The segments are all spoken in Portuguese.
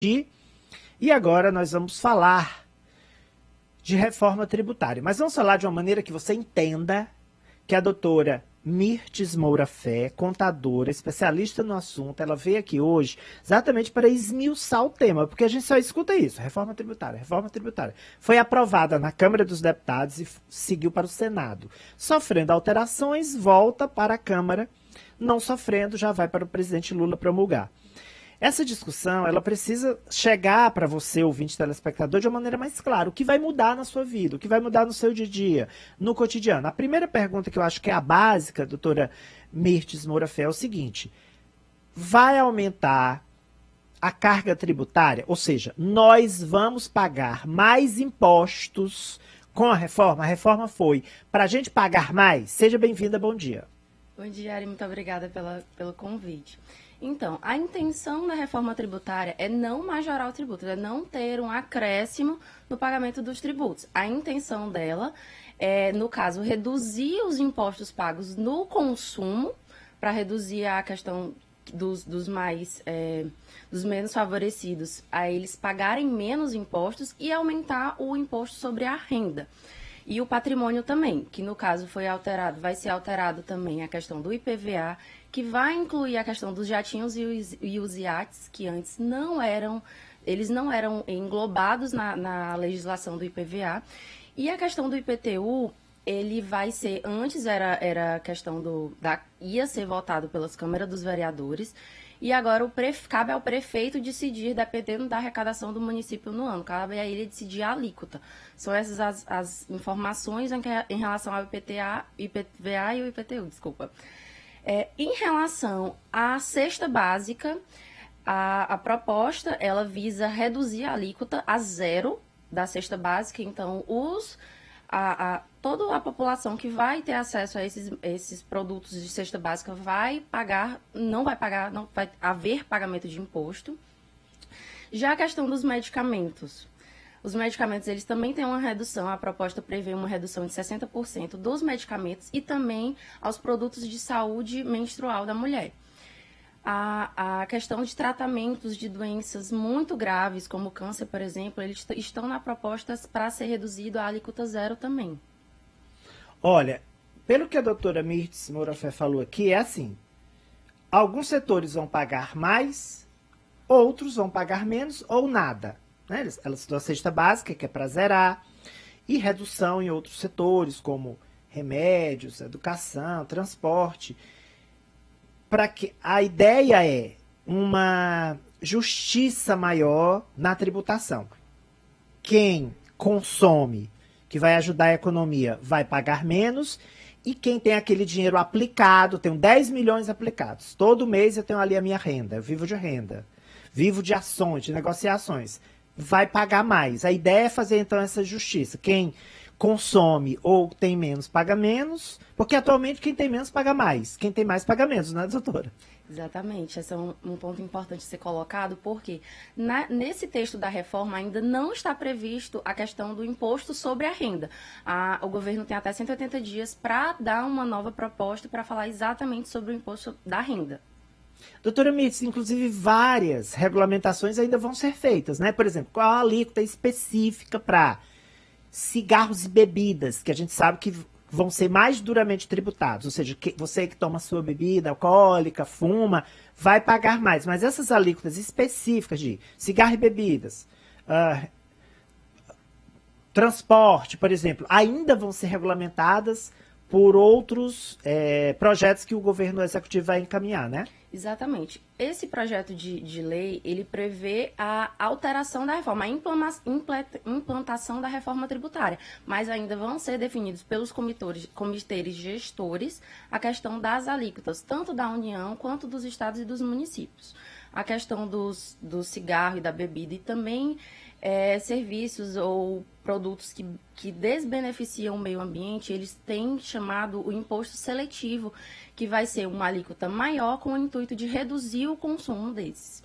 E agora nós vamos falar de reforma tributária. Mas vamos falar de uma maneira que você entenda que a doutora Mirtes Moura Fé, contadora, especialista no assunto, ela veio aqui hoje exatamente para esmiuçar o tema, porque a gente só escuta isso, reforma tributária, reforma tributária. Foi aprovada na Câmara dos Deputados e seguiu para o Senado. Sofrendo alterações, volta para a Câmara, não sofrendo, já vai para o presidente Lula promulgar. Essa discussão, ela precisa chegar para você, ouvinte telespectador, de uma maneira mais clara. O que vai mudar na sua vida, o que vai mudar no seu dia a dia, no cotidiano. A primeira pergunta que eu acho que é a básica, doutora Mirtes Moura Fé, é o seguinte: vai aumentar a carga tributária? Ou seja, nós vamos pagar mais impostos com a reforma? A reforma foi para a gente pagar mais? Seja bem-vinda, bom dia. Bom dia, Ari, muito obrigada pelo convite. Então, a intenção da reforma tributária é não majorar o tributo, é não ter um acréscimo no pagamento dos tributos. A intenção dela é, no caso, reduzir os impostos pagos no consumo, para reduzir a questão dos menos favorecidos, a eles pagarem menos impostos e aumentar o imposto sobre a renda. E o patrimônio também, que no caso foi alterado, vai ser alterado também a questão do IPVA, que vai incluir a questão dos jatinhos e os iates, que antes eles não eram englobados na legislação do IPVA. E a questão do IPTU, ele vai ser, antes era a questão ia ser votado pelas câmaras dos vereadores, e agora cabe ao prefeito decidir, dependendo da arrecadação do município no ano. Cabe a ele decidir a alíquota. São essas as informações em relação ao IPVA e o IPTU, desculpa. Em relação à cesta básica, a proposta ela visa reduzir a alíquota a zero da cesta básica. Então, toda a população que vai ter acesso a esses produtos de cesta básica não vai haver pagamento de imposto. Já a questão dos medicamentos. Os medicamentos, eles também têm uma redução, a proposta prevê uma redução de 60% dos medicamentos e também aos produtos de saúde menstrual da mulher. A questão de tratamentos de doenças muito graves, como câncer, por exemplo, eles estão na proposta para ser reduzido a alíquota zero também. Olha, pelo que a doutora Mirtes Moura Fé falou aqui, é assim: alguns setores vão pagar mais, outros vão pagar menos ou nada. Né? Elas dão a cesta básica, que é para zerar, e redução em outros setores, como remédios, educação, transporte. Para que a ideia é uma justiça maior na tributação. Quem consome, que vai ajudar a economia, vai pagar menos, e quem tem aquele dinheiro aplicado, tenho 10 milhões aplicados, todo mês eu tenho ali a minha renda, eu vivo de renda, vivo de ações, de negociações, vai pagar mais. A ideia é fazer então essa justiça. Quem consome ou tem menos, paga menos, porque atualmente quem tem menos paga mais, quem tem mais paga menos, né, doutora? Exatamente, esse é um ponto importante ser colocado, porque nesse texto da reforma ainda não está previsto a questão do imposto sobre a renda. O governo tem até 180 dias para dar uma nova proposta para falar exatamente sobre o imposto da renda. Doutora Mirtes, inclusive várias regulamentações ainda vão ser feitas, né? Por exemplo, qual a alíquota específica para cigarros e bebidas, que a gente sabe que vão ser mais duramente tributados, ou seja, você que toma sua bebida alcoólica, fuma, vai pagar mais. Mas essas alíquotas específicas de cigarro e bebidas, transporte, por exemplo, ainda vão ser regulamentadas por outros projetos que o governo executivo vai encaminhar, né? Exatamente. Esse projeto de lei, ele prevê a alteração da reforma, a implantação da reforma tributária, mas ainda vão ser definidos pelos comitês gestores a questão das alíquotas, tanto da União quanto dos estados e dos municípios. A questão do cigarro e da bebida e também serviços ou produtos que desbeneficiam o meio ambiente, eles têm chamado o imposto seletivo, que vai ser uma alíquota maior com o intuito de reduzir o consumo desses.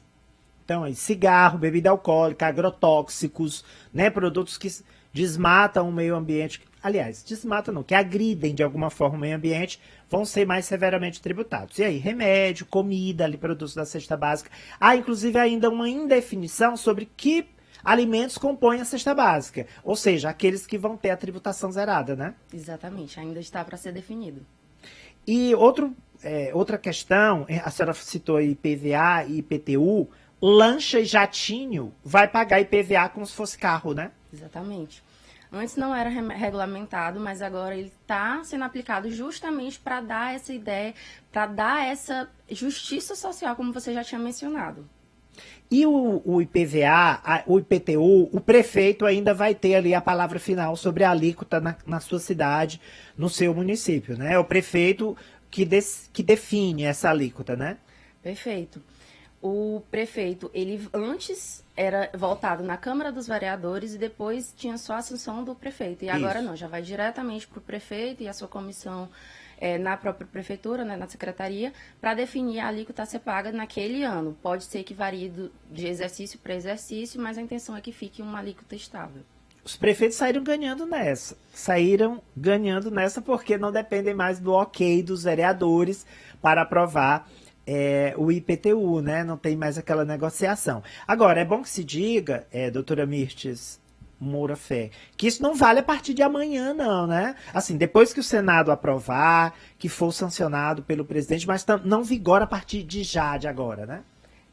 Então, aí, cigarro, bebida alcoólica, agrotóxicos, né, produtos que desmatam o meio ambiente, aliás, desmatam não, que agridem de alguma forma o meio ambiente, vão ser mais severamente tributados. E aí, remédio, comida, ali, produtos da cesta básica. Há, inclusive, ainda uma indefinição sobre que alimentos compõem a cesta básica. Ou seja, aqueles que vão ter a tributação zerada, né? Exatamente, ainda está para ser definido. E outra questão, a senhora citou IPVA e IPTU, lancha e jatinho vai pagar IPVA como se fosse carro, né? Exatamente. Antes não era regulamentado, mas agora ele está sendo aplicado justamente para dar essa ideia, para dar essa justiça social, como você já tinha mencionado. E o IPVA, o IPTU, o prefeito ainda vai ter ali a palavra final sobre a alíquota na sua cidade, no seu município, né? É o prefeito que define essa alíquota, né? Perfeito. O prefeito, ele antes era voltado na Câmara dos Vereadores e depois tinha só a sanção do prefeito. E agora não, já vai diretamente para o prefeito e a sua comissão na própria prefeitura, né, na secretaria, para definir a alíquota a ser paga naquele ano. Pode ser que varie de exercício para exercício, mas a intenção é que fique uma alíquota estável. Os prefeitos saíram ganhando nessa porque não dependem mais do ok dos vereadores para aprovar o IPTU, né? Não tem mais aquela negociação. Agora, é bom que se diga, doutora Mirtes Moura Fé, que isso não vale a partir de amanhã, não, né? Assim, depois que o Senado aprovar, que for sancionado pelo presidente, mas não vigora a partir de agora, né?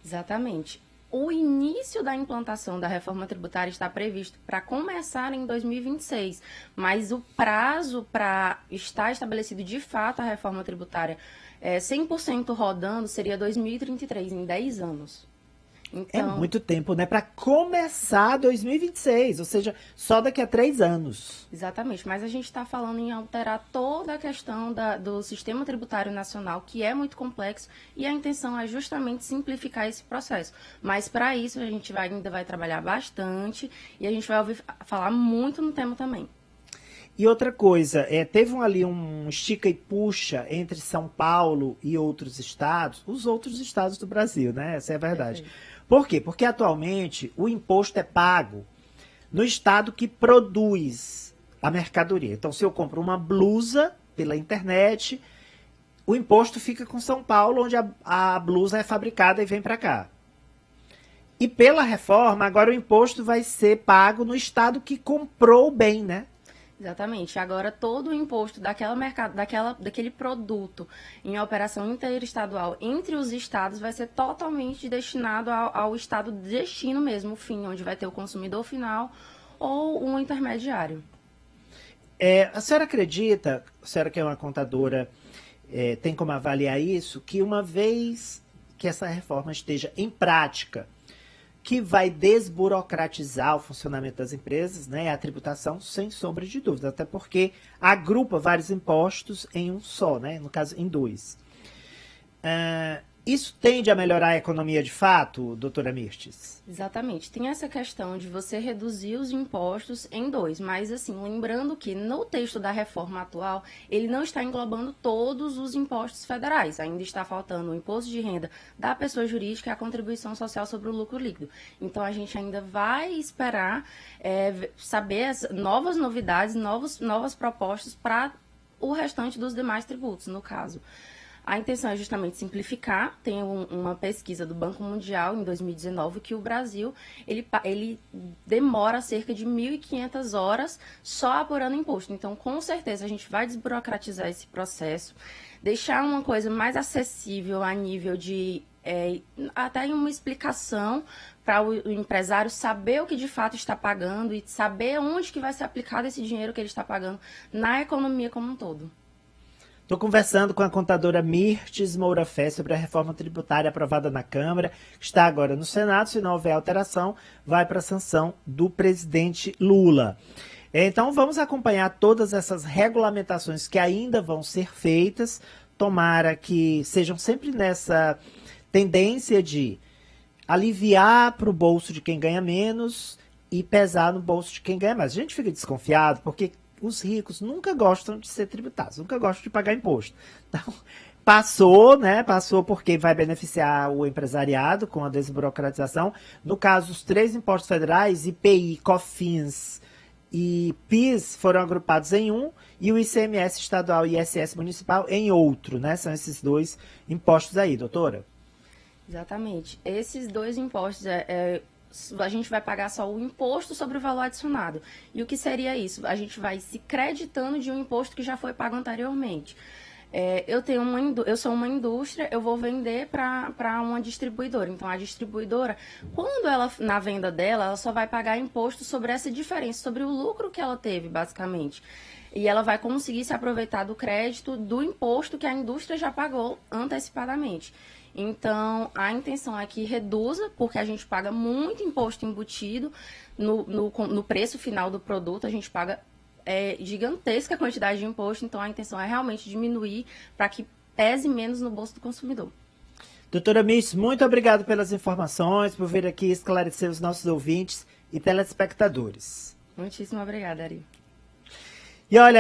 Exatamente. O início da implantação da reforma tributária está previsto para começar em 2026, mas o prazo para estar estabelecido de fato a reforma tributária 100% rodando seria 2033, em 10 anos. Então, é muito tempo, né? Para começar 2026, ou seja, só daqui a 3 anos. Exatamente, mas a gente está falando em alterar toda a questão do sistema tributário nacional, que é muito complexo, e a intenção é justamente simplificar esse processo. Mas para isso a gente ainda vai trabalhar bastante e a gente vai ouvir falar muito no tema também. E outra coisa, teve ali um estica e puxa entre São Paulo e outros estados, os outros estados do Brasil, né? Essa é a verdade. Por quê? Porque atualmente o imposto é pago no estado que produz a mercadoria. Então, se eu compro uma blusa pela internet, o imposto fica com São Paulo, onde a blusa é fabricada e vem para cá. E pela reforma, agora o imposto vai ser pago no estado que comprou o bem, né? Exatamente. Agora, todo o imposto daquele produto em operação interestadual entre os estados vai ser totalmente destinado ao estado de destino mesmo, o fim, onde vai ter o consumidor final ou um intermediário. A senhora acredita, a senhora que é uma contadora, tem como avaliar isso, que uma vez que essa reforma esteja em prática, que vai desburocratizar o funcionamento das empresas, né, a tributação, sem sombra de dúvida, até porque agrupa vários impostos em um só, né, no caso, em 2. Isso tende a melhorar a economia de fato, doutora Mirtes? Exatamente. Tem essa questão de você reduzir os impostos em 2, mas assim, lembrando que no texto da reforma atual, ele não está englobando todos os impostos federais. Ainda está faltando o imposto de renda da pessoa jurídica e a contribuição social sobre o lucro líquido. Então, a gente ainda vai esperar saber as novas novidades, novas propostas para o restante dos demais tributos, no caso. A intenção é justamente simplificar. Tem uma pesquisa do Banco Mundial em 2019 que o Brasil ele demora cerca de 1.500 horas só apurando imposto. Então, com certeza, a gente vai desburocratizar esse processo, deixar uma coisa mais acessível a nível de até uma explicação para o empresário saber o que de fato está pagando e saber onde que vai ser aplicado esse dinheiro que ele está pagando na economia como um todo. Estou conversando com a contadora Mirtes Moura Fé sobre a reforma tributária aprovada na Câmara, que está agora no Senado. Se não houver alteração, vai para a sanção do presidente Lula. Então, vamos acompanhar todas essas regulamentações que ainda vão ser feitas. Tomara que sejam sempre nessa tendência de aliviar para o bolso de quem ganha menos e pesar no bolso de quem ganha mais. A gente fica desconfiado porque os ricos nunca gostam de ser tributados, nunca gostam de pagar imposto. Então, passou porque vai beneficiar o empresariado com a desburocratização. No caso, os 3 impostos federais, IPI, COFINS e PIS foram agrupados em um e o ICMS estadual e ISS municipal em outro, né? São esses dois impostos aí, doutora. Exatamente. Esses dois impostos, a gente vai pagar só o imposto sobre o valor adicionado. E o que seria isso? A gente vai se creditando de um imposto que já foi pago anteriormente. Eu sou uma indústria, eu vou vender para uma distribuidora. Então, a distribuidora, quando ela, na venda dela, ela só vai pagar imposto sobre essa diferença, sobre o lucro que ela teve, basicamente. E ela vai conseguir se aproveitar do crédito do imposto que a indústria já pagou antecipadamente. Então, a intenção é que reduza, porque a gente paga muito imposto embutido no preço final do produto, a gente paga gigantesca quantidade de imposto, então a intenção é realmente diminuir para que pese menos no bolso do consumidor. Doutora Mirtes, muito obrigado pelas informações, por vir aqui esclarecer os nossos ouvintes e telespectadores. Muitíssimo obrigada, Ari. E olha,